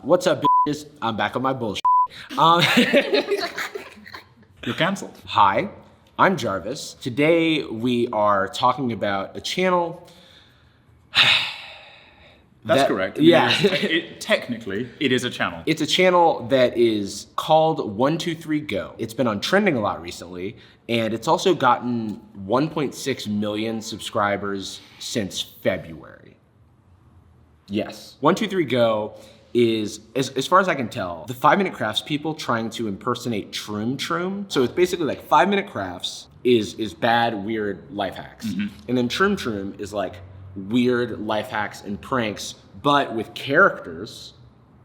What's up, bitches? I'm back on my bullshit. You're canceled. Hi, I'm Jarvis. Today we are talking about a channel. That's correct. Yeah. Technically, it is a channel. It's a channel that is called 123 Go. It's been on trending a lot recently, and it's also gotten 1.6 million subscribers since February. Yes. 123 Go is, as far as I can tell, the 5-minute crafts people trying to impersonate Troom Troom. So it's basically like 5-minute crafts is bad, weird life hacks. Mm-hmm. And then Troom Troom is like weird life hacks and pranks, but with characters.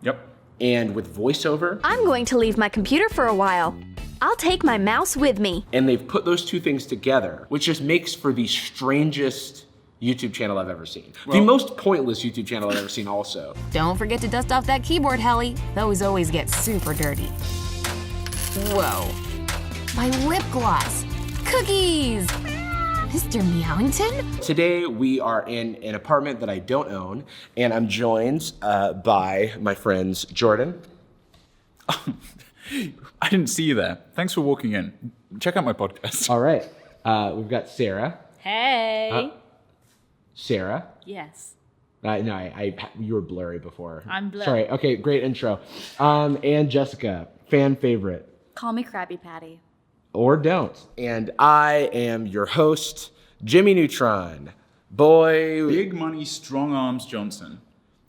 Yep. And with voiceover. I'm going to leave my computer for a while. I'll take my mouse with me. And they've put those two things together, which just makes for the strangest YouTube channel I've ever seen. The most pointless YouTube channel I've ever seen also. Don't forget to dust off that keyboard, Helly. Those always get super dirty. Whoa. My lip gloss. Cookies! Mr. Meowington? Today we are in an apartment that I don't own, and I'm joined by my friends Jordan. I didn't see you there. Thanks for walking in. Check out my podcast. All right. We've got Sarah. Hey. Sarah. Yes. No, you were blurry before. I'm blurry. Sorry. Okay, great intro. And Jessica, fan favorite. Call me Krabby Patty. Or don't. And I am your host, Jimmy Neutron. Boy. Big money, strong arms Johnson.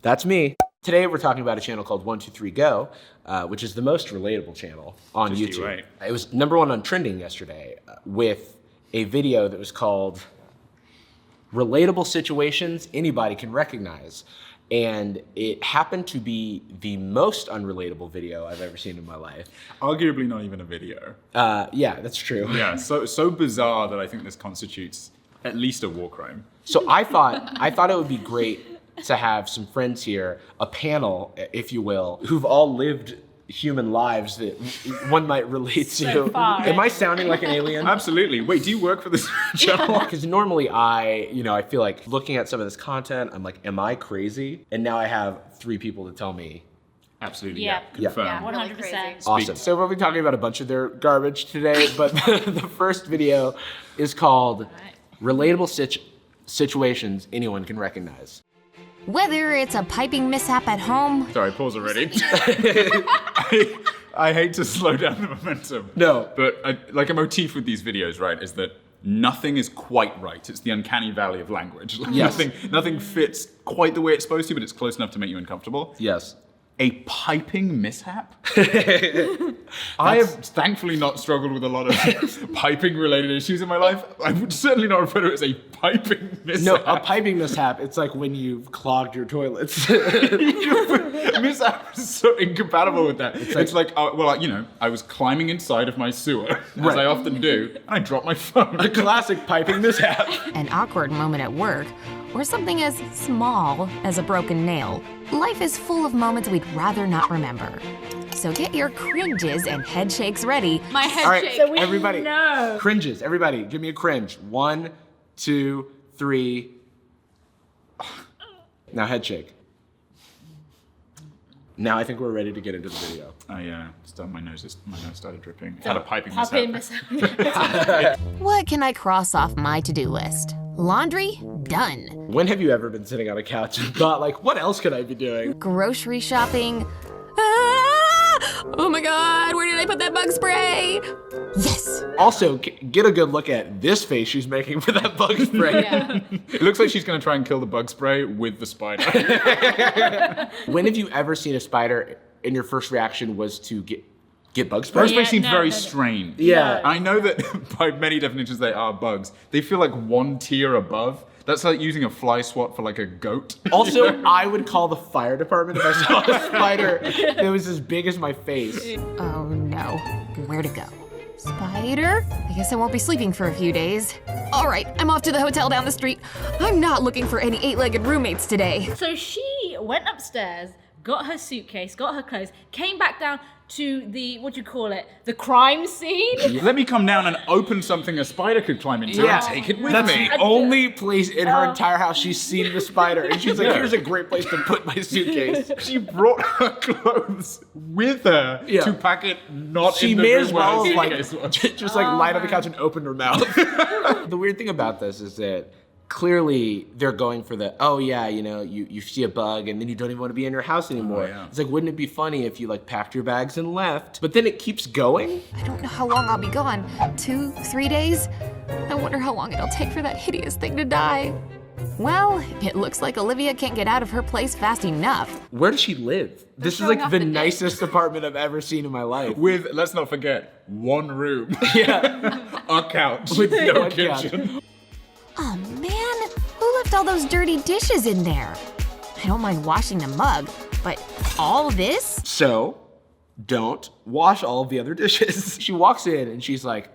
That's me. Today we're talking about a channel called 123 Go, which is the most relatable channel on Just YouTube. you right. It was #1 on trending yesterday with a video that was called Relatable Situations Anybody Can Recognize. And it happened to be the most unrelatable video I've ever seen in my life. Arguably not even a video. Yeah, that's true. Yeah, so bizarre that I think this constitutes at least a war crime. So I thought it would be great to have some friends here, a panel, if you will, who've all lived human lives that one might relate to. far. Am I sounding like an alien? Absolutely. Wait, do you work for this channel? Because normally I feel like looking at some of this content, I'm like, am I crazy? And now I have 3 people to tell me. Absolutely, Yeah. Confirm. Yeah, 100%. Awesome. So we'll be talking about a bunch of their garbage today, but the first video is called Relatable Situations Anyone Can Recognize. Whether it's a piping mishap at home, Sorry, pause already. I hate to slow down the momentum. No. But like a motif with these videos, right, is that nothing is quite right. It's the uncanny valley of language. Like Yes. Nothing fits quite the way it's supposed to, but it's close enough to make you uncomfortable. Yes. A piping mishap? I have thankfully not struggled with a lot of piping related issues in my life. I would certainly not refer to it as a piping mishap. No, a piping mishap, it's like when you've clogged your toilets. Mishap is so incompatible with that. It's like I was climbing inside of my sewer, as I often do, and I dropped my phone. A classic piping mishap. an awkward moment at work, or something as small as a broken nail. Life is full of moments we'd rather not remember. So get your cringes and head shakes ready. My head All right, shakes. so everybody, cringes. Everybody, give me a cringe. 1, 2, 3. Now head shake. Now I think we're ready to get into the video. My nose started dripping. Had a piping Popping mishap. mishap. What can I cross off my to-do list? Laundry? Done. When have you ever been sitting on a couch and thought, like, what else could I be doing? Grocery shopping? Ah! Oh my god, where did I put that bug spray? Yes! Also, get a good look at this face she's making for that bug spray. Yeah. It looks like she's gonna try and kill the bug spray with the spider. When have you ever seen a spider and your first reaction was to get bug spray? Bug spray Yeah, seems no, very no, no. strange. Yeah. I know that by many definitions they are bugs. They feel like one tier above. That's like using a fly swat for like a goat. Also, I would call the fire department if I saw a spider that was as big as my face. Oh no, where to go? Spider? I guess I won't be sleeping for a few days. All right, I'm off to the hotel down the street. I'm not looking for any 8-legged roommates today. So she went upstairs, got her suitcase, got her clothes, came back down to the, the crime scene. Let me come down and open something a spider could climb into and take it with That's me. the only place in her entire house she's seen the spider. And she's like, here's a great place to put my suitcase. She brought her clothes with her to pack it not She in the may room as where well the like suitcase was. just like lie on the couch and open her mouth. The weird thing about this is that clearly they're going for the, oh yeah, you know, you see a bug and then you don't even want to be in your house anymore. yeah. It's like, wouldn't it be funny if you like packed your bags and left? But then it keeps going. I don't know how long I'll be gone. 2, 3 days? I wonder how long it'll take for that hideous thing to die. Well, it looks like Olivia can't get out of her place fast enough. Where does she live? This is like the nicest apartment I've ever seen in my life. With, let's not forget, one room. Yeah. A couch. With no kitchen. Oh man, who left all those dirty dishes in there? I don't mind washing the mug, but all this? So, don't wash all of the other dishes. She walks in and she's like,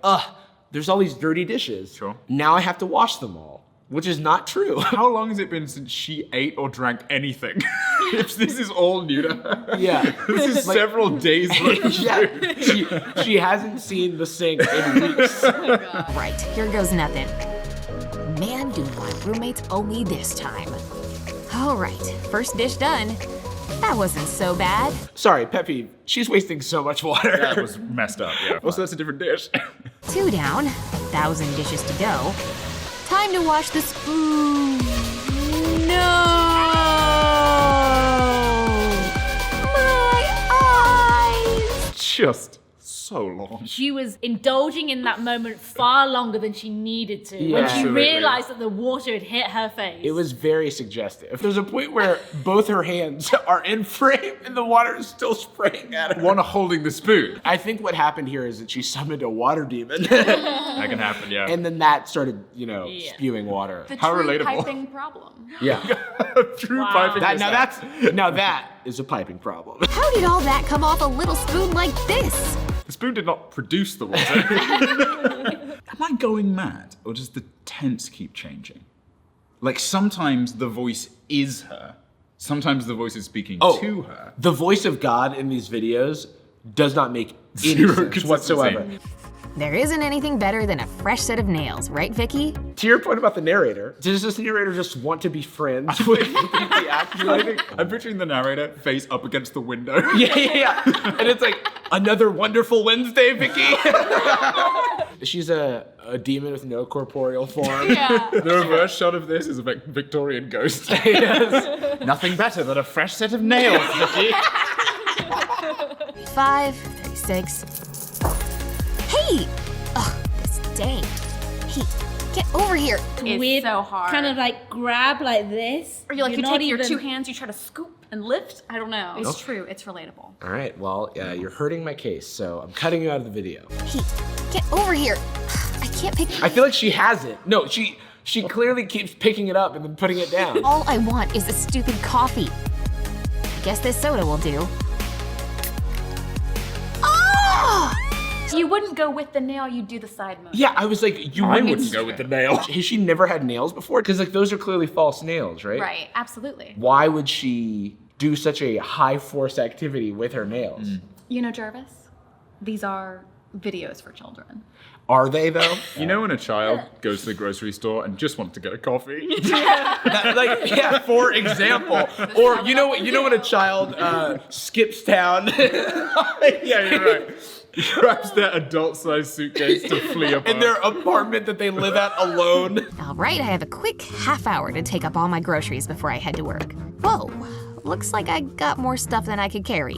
there's all these dirty dishes. Sure. Now I have to wash them all, which is not true. How long has it been since she ate or drank anything? If this is all new to her. Yeah. This is several days worth of Yeah. She hasn't seen the sink in weeks. Right, here goes nothing. Man, do my roommates owe me this time. All right, first dish done. That wasn't so bad. Sorry, pet peeve. She's wasting so much water. That was messed up, yeah. Also, that's a different dish. 2 down, 1,000 dishes to go. Time to wash the spoon. No! My eyes! Just so long. She was indulging in that moment far longer than she needed to when she Absolutely. realized that the water had hit her face. It was very suggestive. There's a point where both her hands are in frame and the water is still spraying at her. One holding the spoon. I think what happened here is that she summoned a water demon. That can happen, yeah. And then that started, spewing water. The How true relatable. piping problem. Yeah. True Wow. piping Now that is a piping problem. How did all that come off a little spoon like this? The spoon did not produce the water. Am I going mad? Or does the tense keep changing? Like sometimes the voice is her. Sometimes the voice is speaking to her. The voice of God in these videos does not make any Zero sense consistency. whatsoever. There isn't anything better than a fresh set of nails, right, Vicky? To your point about the narrator, does this narrator just want to be friends with the actor? I'm picturing the narrator face up against the window. Yeah. And it's like, another wonderful Wednesday, Vicky. She's a demon with no corporeal form. Yeah. The reverse shot of this is a Victorian ghost. Yes. Nothing better than a fresh set of nails, Vicky. 5, 36. Hey! Ugh, this dang. Hey, get over here. It's weird, so hard. kind of like grab like this. Or you You're take not your even- 2 hands, you try to scoop and lift. I don't know. It's true. It's relatable. All right, well, you're hurting my case, so I'm cutting you out of the video. Hey, get over here. I can't pick. I feel like she has it. No, she clearly keeps picking it up and then putting it down. All I want is a stupid coffee. Guess this soda will do. Ah! You wouldn't go with the nail, you'd do the side motion. Yeah, I was like, you I wouldn't wouldn't go with the nail. Has she never had nails before? Because like those are clearly false nails, right? Right, absolutely. Why would she do such a high force activity with her nails? You know, Jarvis, these are videos for children. Are they though? You know when a child goes to the grocery store and just wants to get a coffee? For example. Or you know when a child skips town. Yeah, you're right. Grabs their adult-sized suitcase to flee apart. In their apartment that they live at alone. All right, I have a quick half hour to take up all my groceries before I head to work. Whoa, looks like I got more stuff than I could carry.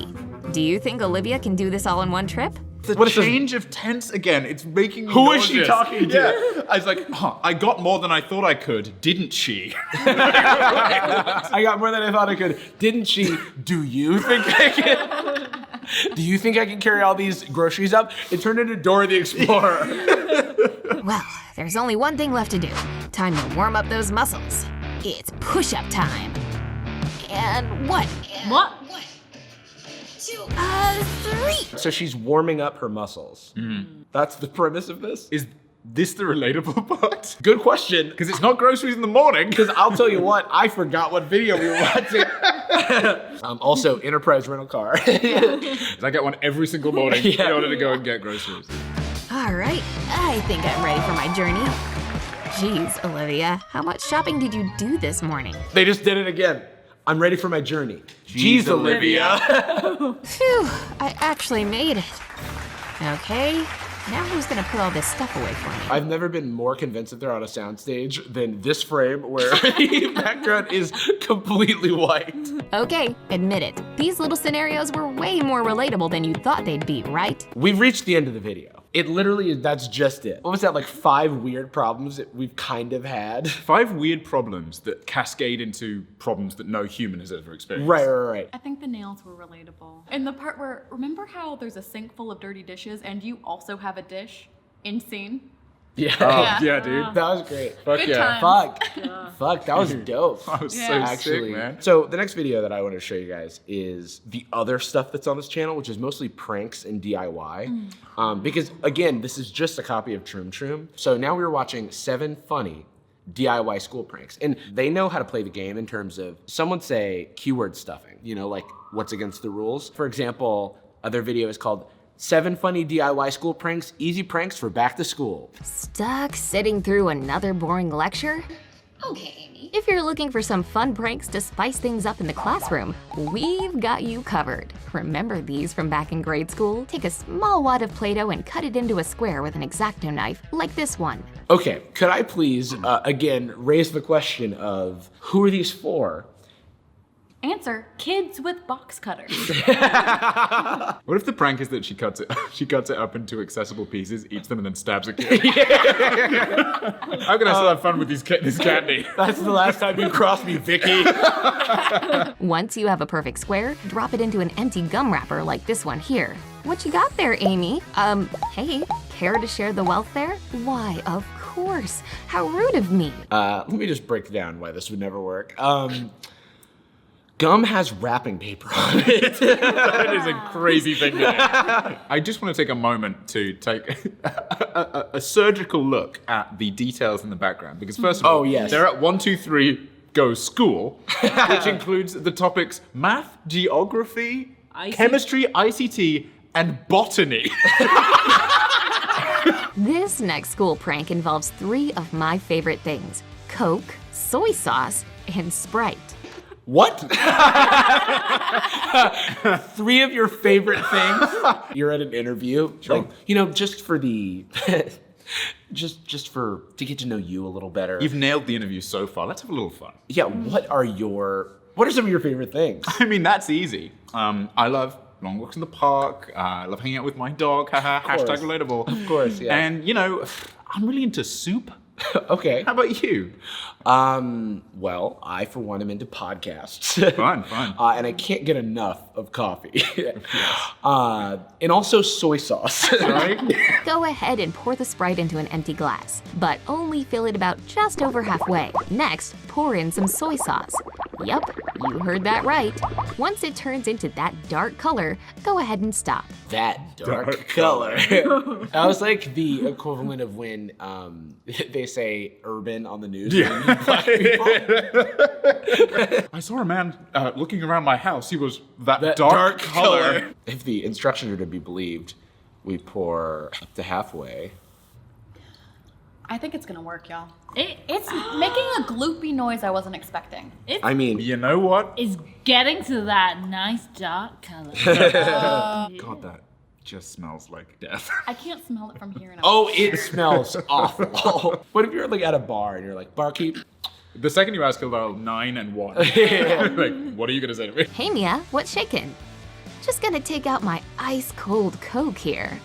Do you think Olivia can do this all in one trip? The What is this? change of tense again, it's making me Who is she nauseous. talking to? Yeah. I was like, I got more than I thought I could, didn't she? I got more than I thought I could. Didn't she? Do you think I can? Do you think I can carry all these groceries up? It turned into Dora the Explorer. Well, there's only one thing left to do. Time to warm up those muscles. It's push-up time. And one. What? 2, 3. So she's warming up her muscles. That's the premise of this? Is this the relatable part? Good question. Because it's not groceries in the morning. Because I'll tell you what, I forgot what video we were watching. Also, Enterprise rental car. I get one every single morning in order to go and get groceries. All right, I think I'm ready for my journey. Jeez, Olivia, how much shopping did you do this morning? They just did it again. I'm ready for my journey. Jeez, Olivia. Phew, I actually made it. Okay, now who's gonna put all this stuff away for me? I've never been more convinced that they're on a soundstage than this frame where the background is completely white. Okay, admit it. These little scenarios were way more relatable than you thought they'd be, right? We've reached the end of the video. It literally is, that's just it. What was that, like 5 weird problems that we've kind of had? 5 weird problems that cascade into problems that no human has ever experienced. Right. I think the nails were relatable. And the part where, remember how there's a sink full of dirty dishes and you also have a dish in scene? Yeah. Oh, yeah, dude. That was great. Fuck Good yeah. times. Fuck, that was dope. That was so Actually, sick, man. so the next video that I want to show you guys is the other stuff that's on this channel, which is mostly pranks and DIY. Because again, this is just a copy of Troom Troom. So now we're watching 7 funny DIY school pranks. And they know how to play the game in terms of, some would say keyword stuffing, you know, like what's against the rules. For example, their video is called 7 funny DIY school pranks, easy pranks for back to school. Stuck sitting through another boring lecture? Okay, Amy. If you're looking for some fun pranks to spice things up in the classroom, we've got you covered. Remember these from back in grade school? Take a small wad of Play-Doh and cut it into a square with an X-Acto knife, like this one. Okay, could I please, again, raise the question of who are these for? Answer, kids with box cutters. What if the prank is that she cuts it up into accessible pieces, eats them, and then stabs a kid? How can I still have fun with this candy? That's the last time you crossed me, Vicky. Once you have a perfect square, drop it into an empty gum wrapper like this one here. What you got there, Amy? Hey, care to share the wealth there? Why, of course. How rude of me. Let me just break down why this would never work. Gum has wrapping paper on it. That is a crazy thing to do. I just want to take a moment to take a surgical look at the details in the background. Because first of all, they're at 1, 2, 3, go school, which includes the topics math, geography, chemistry, ICT, and botany. This next school prank involves 3 of my favorite things: Coke, soy sauce, and Sprite. What? 3 of your favorite things? You're at an interview, like, you know, just for the, just for, to get to know you a little better. You've nailed the interview so far. Let's have a little fun. Yeah, what are some of your favorite things? I mean, that's easy. I love long walks in the park. I love hanging out with my dog. Haha, hashtag relatable. Of course, yeah. And, you know, I'm really into soup. Okay. How about you? Well, I, for one, am into podcasts. Fun. And I can't get enough of coffee. And also soy sauce. Right? Go ahead and pour the Sprite into an empty glass, but only fill it about just over halfway. Next, pour in some soy sauce. Yup, you heard that right. Once it turns into that dark color, go ahead and stop. That dark color. That was like the equivalent of when they say urban on the news. Yeah. I saw a man looking around my house. He was that dark color. If the instructions are to be believed, we pour up to halfway. I think it's gonna work, y'all. It's making a gloopy noise I wasn't expecting. I mean, You know what? It's getting to that nice dark color. God, that just smells like death. I can't smell it from here. And oh, it smells awful. What if you're like at a bar and you're like, barkeep? The second you ask about 9 and 1, like, what are you gonna say to me? Hey Mia, what's shaking? Just gonna take out my ice-cold Coke here.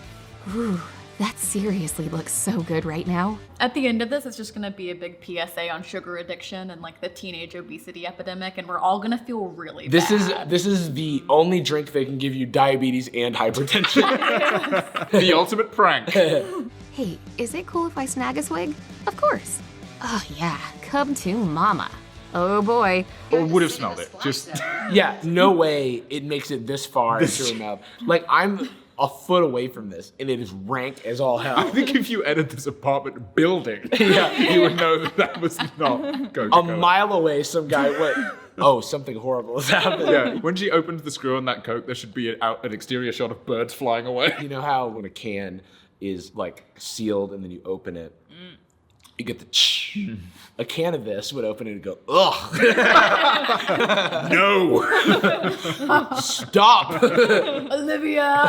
Ooh, that seriously looks so good right now. At the end of this, it's just gonna be a big PSA on sugar addiction and like the teenage obesity epidemic, and we're all gonna feel really bad. This is the only drink that can give you diabetes and hypertension. The ultimate prank. Hey, is it cool if I snag a swig? Of course. Oh yeah, come to mama. Oh boy. Or would have smelled it. Just Yeah, no way it makes it this far into her mouth. Like, I'm a foot away from this, and it is rank as all I hell. think if you entered this apartment building, Yeah. you would know that was not Coca-Cola. A mile away, some guy went, oh, something horrible has happened. Yeah, when she opens the screw on that Coke, there should be an exterior shot of birds flying away. You know how when a can is like sealed and then you open it, you get the a can of this would open it and go, ugh. No! Stop. Olivia!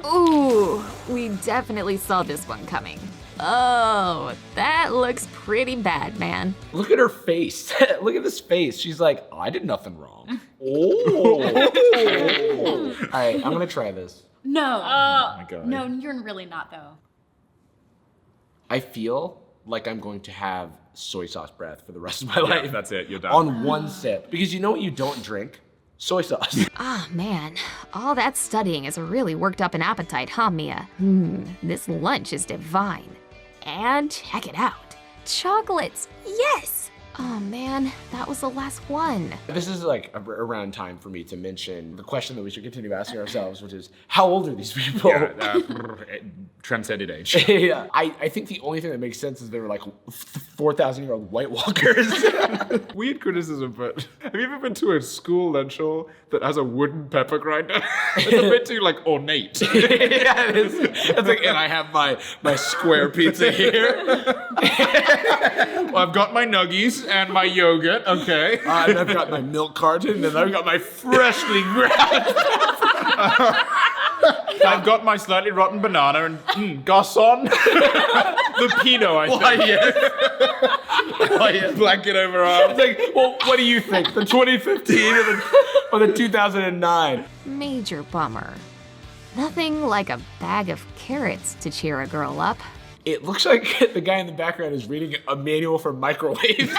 Ooh, we definitely saw this one coming. Oh, that looks pretty bad, man. Look at her face. Look at this face. She's like, oh, I did nothing wrong. Oh. All right, I'm going to try this. No. Oh my God. No, you're really not, though. I feel like I'm going to have soy sauce breath for the rest of my Yeah, life. that's it, you're done. On one sip. Because you know what you don't drink? Soy sauce. Ah, man. All that studying has really worked up an appetite, huh, Mia? This lunch is divine. And check it out. Chocolates! Yes! Oh, man, that was the last one. This is like around time for me to mention the question that we should continue asking ourselves, which is, how old are these people? Yeah, transcended age. Yeah. I think the only thing that makes sense is they were like 4,000-year-old White Walkers. Weird criticism, but have you ever been to a school lunch hall that has a wooden pepper grinder? It's a bit too, like, ornate. Yeah, it is. It's like, and I have my square pizza here. Well, I've got my nuggies and my yogurt, okay. And I've got my milk carton, and I've got my freshly grabbed. I've got my slightly rotten banana and, garçon. The Pinot, I think. Why, yes. Why, yes. Blanket over arm. It's like, well, what do you think? The 2015 or the 2009? Major bummer. Nothing like a bag of carrots to cheer a girl up. It looks like the guy in the background is reading a manual for microwaves.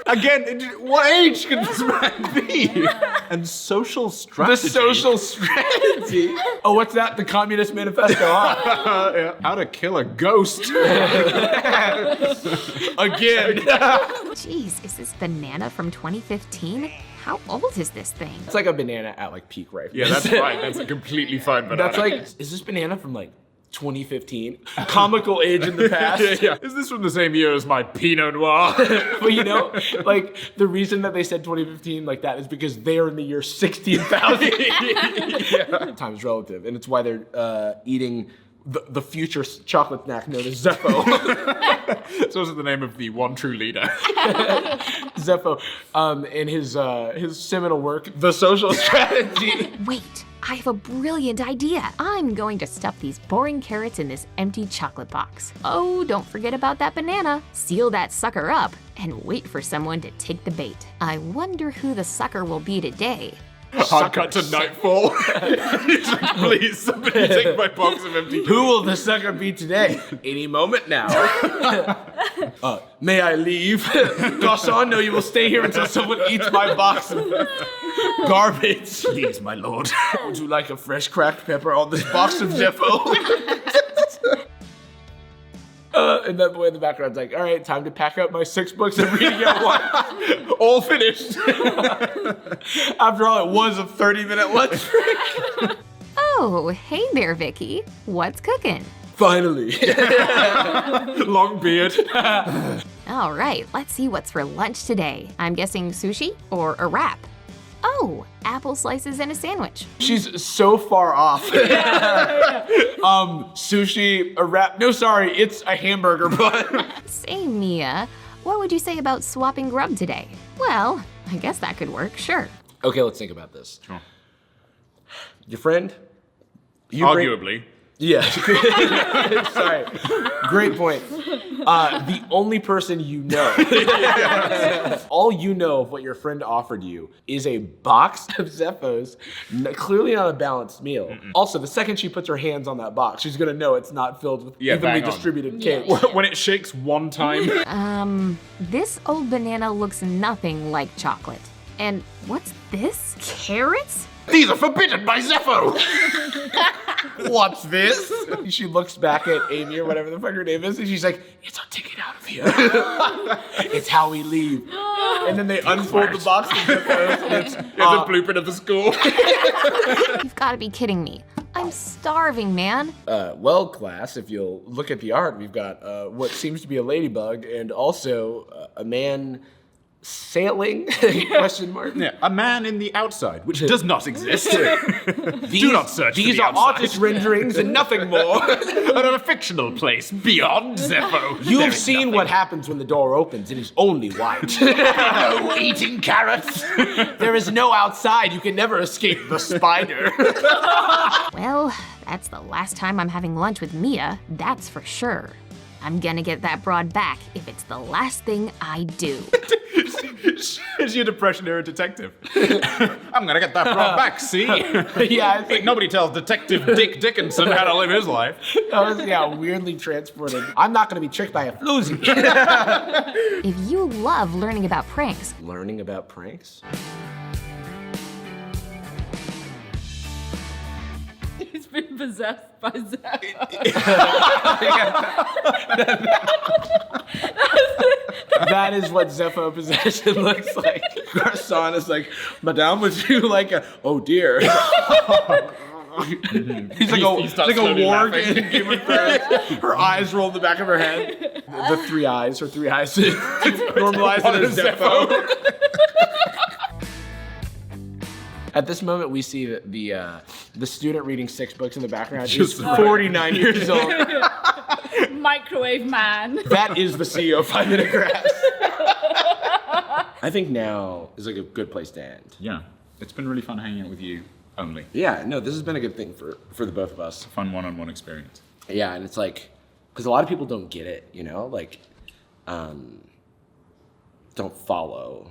Again, what age can this man be? And social The strategy. social strategy. Oh, what's that? The Communist Manifesto. Huh? Yeah. How to kill a ghost. Again. Jeez, is this banana from 2015? How old is this thing? It's like a banana at like peak ripeness. Yeah, that's fine. That's a completely fine banana. That's like, is this banana from like 2015? Comical age in the past. Yeah. Is this from the same year as my Pinot Noir? But you know, like the reason that they said 2015 like that is because they are in the year 16,000. Yeah. Time is relative, and it's why they're eating the future chocolate snack known as Zeppo. It's also the name of the one true leader. Zeppo, in his seminal work, The Social Strategy. Wait, I have a brilliant idea. I'm going to stuff these boring carrots in this empty chocolate box. Oh, don't forget about that banana. Seal that sucker up and wait for someone to take the bait. I wonder who the sucker will be today. Hard cut to nightfall. He's like, please, somebody take my box of empty. Who will the sucker be today? Any moment now. May I leave? Garçon, no, you will stay here until someone eats my box of garbage. Please, my lord. Would you like a fresh cracked pepper on this box of Zeppo? And that boy in the background's like, all right, time to pack up my 6 books of reading at once. All finished. After all, it was a 30-minute lunch break. Oh, hey there, Vicky. What's cooking? Finally. Long beard. All right, let's see what's for lunch today. I'm guessing sushi or a wrap. Oh, apple slices and a sandwich. She's so far off. Sushi, a wrap. No, sorry, it's a hamburger bun. Say, Mia, what would you say about swapping grub today? Well, I guess that could work, sure. Okay, let's think about this. Sure. Your friend? Arguably. Yeah. Sorry. Great point. The only person you know, all you know of what your friend offered you is a box of Zephos, clearly not a balanced meal. Mm-mm. Also, the second she puts her hands on that box, she's gonna know it's not filled with evenly distributed cake. When it shakes one time. This old banana looks nothing like chocolate. And what's this? Carrots? These are forbidden by Zepho! What's this? She looks back at Amy or whatever the fuck her name is, and she's like, it's our ticket out of here. It's how we leave. And then they unfold the box of Zippos, and it's the blueprint of the school. You've got to be kidding me. I'm starving, man. Well, class, if you'll look at the art, we've got what seems to be a ladybug and also a man sailing? Question mark. Yeah, a man in the outside, which does not exist. Do not search for These the are outside. artist renderings and nothing more. Out of a fictional place beyond Zepho. You've seen what happens when the door opens. It is only white. No eating carrots. There is no outside. You can never escape the spider. Well, that's the last time I'm having lunch with Mia, that's for sure. I'm gonna get that broad back if it's the last thing I do. Is your depression era detective? I'm gonna get that brought back, see? Yeah, I think Nobody tells Detective Dick Dickinson how to live his life. that was, weirdly transported. I'm not gonna be tricked by a floozy. If you love learning about pranks, Learning about pranks? He's been possessed by Zepho. That is what Zepho possession looks like. Garcon is like, Madame, would you like a, oh dear. He's like He a, starts like a slowly warg laughing. in Game of Thrones. Her eyes roll in the back of her head. The three eyes, her three eyes normalize it as Zepho. At this moment, we see that the student reading 6 books in the background is Just right. 49 years old. Microwave man. That is the CEO of 5 Minute Grass. I think now is like a good place to end. Yeah, it's been really fun hanging out with you only. Yeah, no, this has been a good thing for the both of us. Fun one-on-one experience. Yeah, and it's like, because a lot of people don't get it, you know, like, don't follow.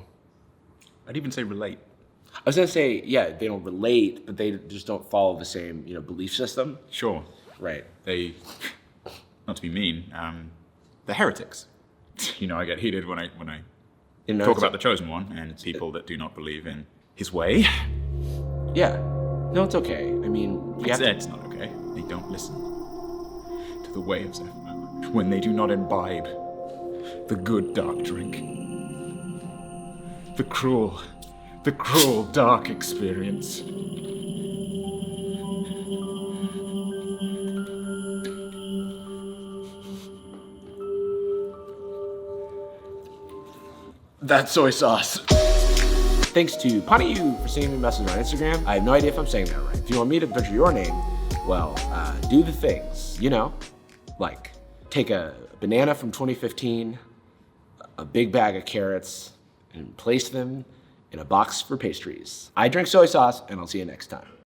I'd even say relate. I was gonna say, yeah, they don't relate, but they just don't follow the same, belief system. Sure, Right. they, not to be mean, they're heretics. I get heated when I talk about the chosen one and people that do not believe in his way. Yeah. No, it's okay. I mean, you have to, It's not okay. They don't listen to the way of Zepho when they do not imbibe the good dark drink. The cruel, dark experience. that's soy sauce. Thanks to Paniyu for sending me a message on Instagram. I have no idea if I'm saying that right. If you want me to butcher your name, well, do the things, like take a banana from 2015, a big bag of carrots, and place them in a box for pastries. I drink soy sauce, and I'll see you next time.